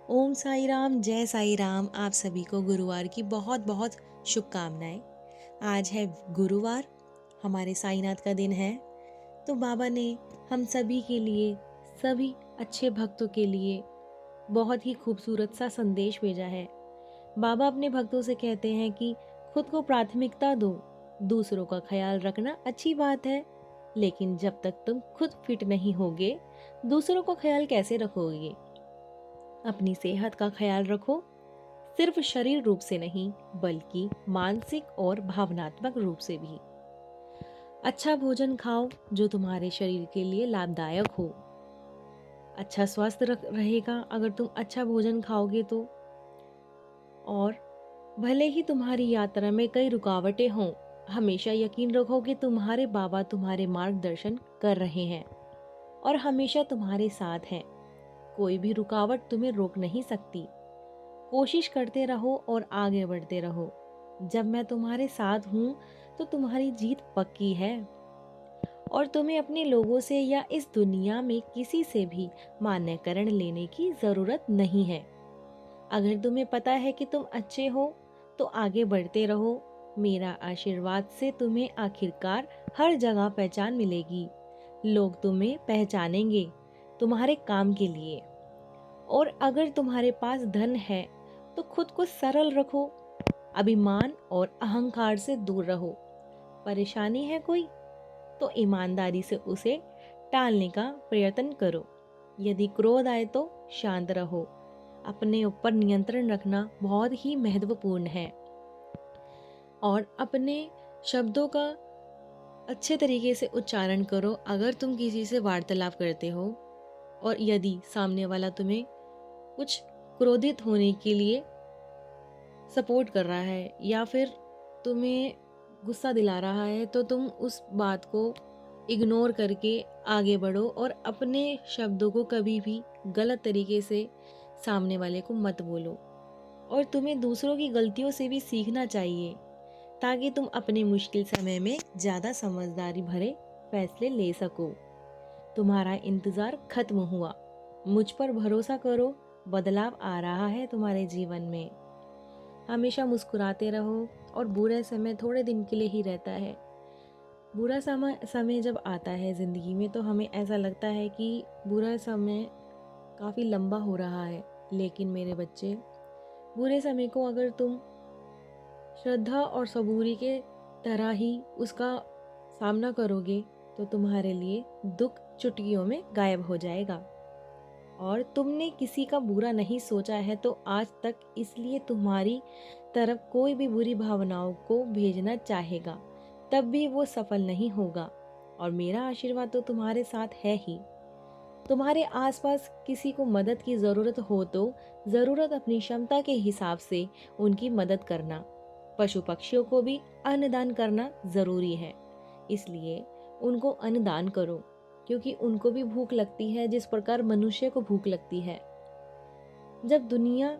ओम साई राम, जय साई राम। आप सभी को गुरुवार की बहुत बहुत शुभकामनाएं। आज है गुरुवार, हमारे साईनाथ का दिन है। तो बाबा ने हम सभी के लिए, सभी अच्छे भक्तों के लिए बहुत ही खूबसूरत सा संदेश भेजा है। बाबा अपने भक्तों से कहते हैं कि खुद को प्राथमिकता दो। दूसरों का ख्याल रखना अच्छी बात है, लेकिन जब तक तुम खुद फिट नहीं होगे, दूसरों का ख्याल कैसे रखोगे। अपनी सेहत का ख्याल रखो, सिर्फ शरीर रूप से नहीं बल्कि मानसिक और भावनात्मक रूप से भी। अच्छा भोजन खाओ जो तुम्हारे शरीर के लिए लाभदायक हो। अच्छा स्वास्थ्य रहेगा अगर तुम अच्छा भोजन खाओगे तो। और भले ही तुम्हारी यात्रा में कई रुकावटें हों, हमेशा यकीन रखो कि तुम्हारे बाबा तुम्हारे मार्गदर्शन कर रहे हैं और हमेशा तुम्हारे साथ हैं। कोई भी रुकावट तुम्हें रोक नहीं सकती। कोशिश करते रहो और आगे बढ़ते रहो। जब मैं तुम्हारे साथ हूँ तो तुम्हारी जीत पक्की है और तुम्हें अपने लोगों से या इस दुनिया में किसी से भी मान्यकरण लेने की जरूरत नहीं है। अगर तुम्हें पता है कि तुम अच्छे हो तो आगे बढ़ते रहो। मेरा आशीर्वाद से तुम्हें आखिरकार हर जगह पहचान मिलेगी। लोग तुम्हें पहचानेंगे तुम्हारे काम के लिए। और अगर तुम्हारे पास धन है तो खुद को सरल रखो, अभिमान और अहंकार से दूर रहो। परेशानी है कोई तो ईमानदारी से उसे टालने का प्रयत्न करो। यदि क्रोध आए तो शांत रहो। अपने ऊपर नियंत्रण रखना बहुत ही महत्वपूर्ण है और अपने शब्दों का अच्छे तरीके से उच्चारण करो। अगर तुम किसी से वार्तालाप करते हो और यदि सामने वाला तुम्हें कुछ क्रोधित होने के लिए सपोर्ट कर रहा है या फिर तुम्हें गुस्सा दिला रहा है, तो तुम उस बात को इग्नोर करके आगे बढ़ो और अपने शब्दों को कभी भी गलत तरीके से सामने वाले को मत बोलो। और तुम्हें दूसरों की गलतियों से भी सीखना चाहिए ताकि तुम अपने मुश्किल समय में ज़्यादा समझदारी भरे फैसले ले सको। तुम्हारा इंतज़ार खत्म हुआ। मुझ पर भरोसा करो, बदलाव आ रहा है तुम्हारे जीवन में। हमेशा मुस्कुराते रहो और बुरे समय थोड़े दिन के लिए ही रहता है। बुरा समय समय जब आता है ज़िंदगी में तो हमें ऐसा लगता है कि बुरा समय काफ़ी लंबा हो रहा है। लेकिन मेरे बच्चे, बुरे समय को अगर तुम श्रद्धा और सबूरी के तरह ही उसका सामना करोगे तो तुम्हारे लिए दुख चुटकियों में गायब हो जाएगा। और तुमने किसी का बुरा नहीं सोचा है तो आज तक, इसलिए तुम्हारी तरफ कोई भी बुरी भावनाओं को भेजना चाहेगा तब भी वो सफल नहीं होगा। और मेरा आशीर्वाद तो तुम्हारे साथ है ही। तुम्हारे आसपास किसी को मदद की ज़रूरत हो तो ज़रूरत अपनी क्षमता के हिसाब से उनकी मदद करना। पशु पक्षियों को भी अन्नदान करना ज़रूरी है, इसलिए उनको अन्नदान करो, क्योंकि उनको भी भूख लगती है जिस प्रकार मनुष्य को भूख लगती है। जब दुनिया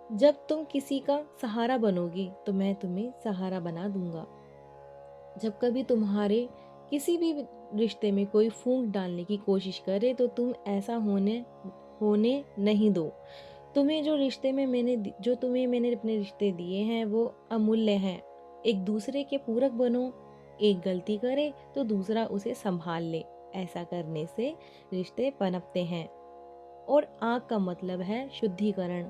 जब तुम किसी का सहारा बनोगी तो मैं तुम्हें सहारा बना दूंगा। जब कभी तुम्हारे किसी भी रिश्ते में कोई फूंक डालने की कोशिश करे तो तुम ऐसा होने होने नहीं दो। तुम्हें मैंने अपने रिश्ते दिए हैं वो अमूल्य हैं। एक दूसरे के पूरक बनो। एक गलती करे तो दूसरा उसे संभाल ले। ऐसा करने से रिश्ते पनपते हैं। और आग का मतलब है शुद्धिकरण।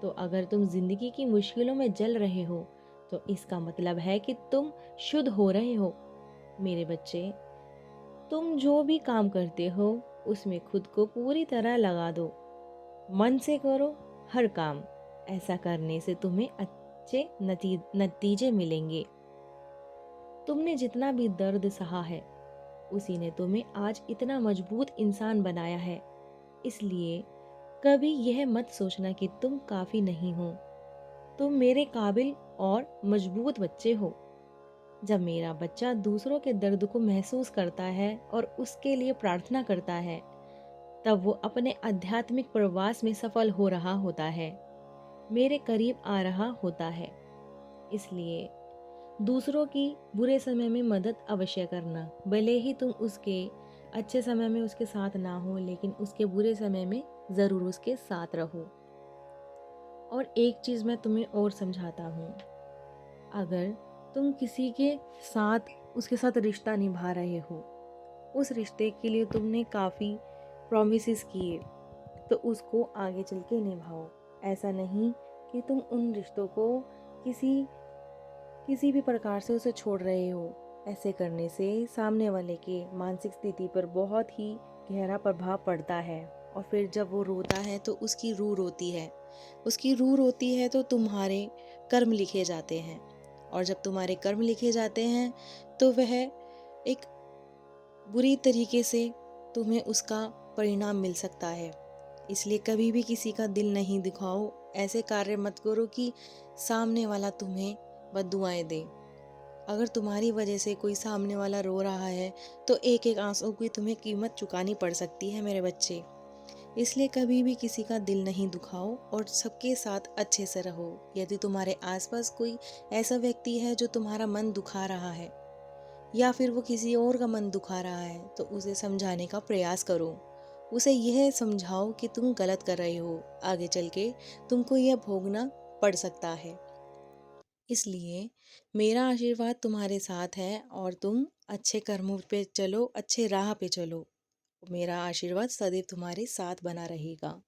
तो अगर तुम जिंदगी की मुश्किलों में जल रहे हो तो इसका मतलब है कि तुम शुद्ध हो रहे हो। मेरे बच्चे, तुम जो भी काम करते हो उसमें खुद को पूरी तरह लगा दो। मन से करो हर काम। ऐसा करने से तुम्हें अच्छे नतीजे मिलेंगे। तुमने जितना भी दर्द सहा है उसी ने तुम्हें आज इतना मजबूत इंसान बनाया है। इसलिए कभी यह मत सोचना कि तुम काफी नहीं हो। तुम मेरे काबिल और मजबूत बच्चे हो। जब मेरा बच्चा दूसरों के दर्द को महसूस करता है और उसके लिए प्रार्थना करता है, तब वो अपने आध्यात्मिक प्रवास में सफल हो रहा होता है, मेरे करीब आ रहा होता है। इसलिए दूसरों की बुरे समय में मदद अवश्य करना। भले ही तुम उसके अच्छे समय में उसके साथ ना हो, लेकिन उसके बुरे समय में ज़रूर उसके साथ रहो। और एक चीज़ मैं तुम्हें और समझाता हूँ, अगर तुम किसी के साथ उसके साथ रिश्ता निभा रहे हो, उस रिश्ते के लिए तुमने काफ़ी प्रॉमिसेस किए, तो उसको आगे चल के निभाओ। ऐसा नहीं कि तुम उन रिश्तों को किसी किसी भी प्रकार से उसे छोड़ रहे हो। ऐसे करने से सामने वाले के मानसिक स्थिति पर बहुत ही गहरा प्रभाव पड़ता है, और फिर जब वो रोता है तो उसकी रूह रोती है। उसकी रूह रोती है तो तुम्हारे कर्म लिखे जाते हैं, और जब तुम्हारे कर्म लिखे जाते हैं तो वह एक बुरी तरीके से तुम्हें उसका परिणाम मिल सकता है। इसलिए कभी भी किसी का दिल नहीं दुखाओ। ऐसे कार्य मत करो कि सामने वाला तुम्हें बद्दुआएं दे। अगर तुम्हारी वजह से कोई सामने वाला रो रहा है तो एक एक आंसू की तुम्हें कीमत चुकानी पड़ सकती है मेरे बच्चे। इसलिए कभी भी किसी का दिल नहीं दुखाओ और सबके साथ अच्छे से रहो। यदि तुम्हारे आसपास कोई ऐसा व्यक्ति है जो तुम्हारा मन दुखा रहा है, या फिर वो किसी और का मन दुखा रहा है, तो उसे समझाने का प्रयास करो। उसे यह समझाओ कि तुम गलत कर रहे हो, आगे चल के तुमको यह भोगना पड़ सकता है। इसलिए मेरा आशीर्वाद तुम्हारे साथ है, और तुम अच्छे कर्मों पे चलो, अच्छे राह पे चलो। मेरा आशीर्वाद सदैव तुम्हारे साथ बना रहेगा।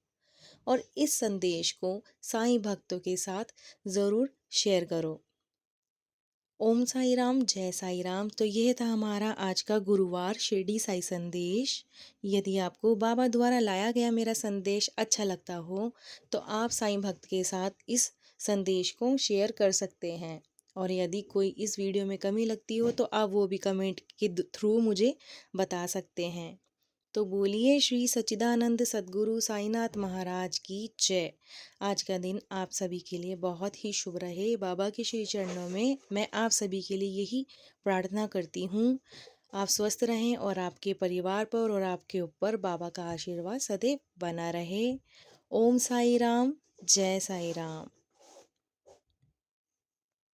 और इस संदेश को साईं भक्तों के साथ ज़रूर शेयर करो। ओम साई राम, जय साई राम। तो यह था हमारा आज का गुरुवार शिरडी साई संदेश। यदि आपको बाबा द्वारा लाया गया मेरा संदेश अच्छा लगता हो तो आप साईं भक्त के साथ इस संदेश को शेयर कर सकते हैं। और यदि कोई इस वीडियो में कमी लगती हो तो आप वो भी कमेंट के थ्रू मुझे बता सकते हैं। तो बोलिए श्री सच्चिदानंद सद्गुरु साईनाथ महाराज की जय। आज का दिन आप सभी के लिए बहुत ही शुभ रहे। बाबा के श्री चरणों में मैं आप सभी के लिए यही प्रार्थना करती हूँ। आप स्वस्थ रहें और आपके परिवार पर और आपके ऊपर बाबा का आशीर्वाद सदैव बना रहे। ओम साई राम, जय साई राम।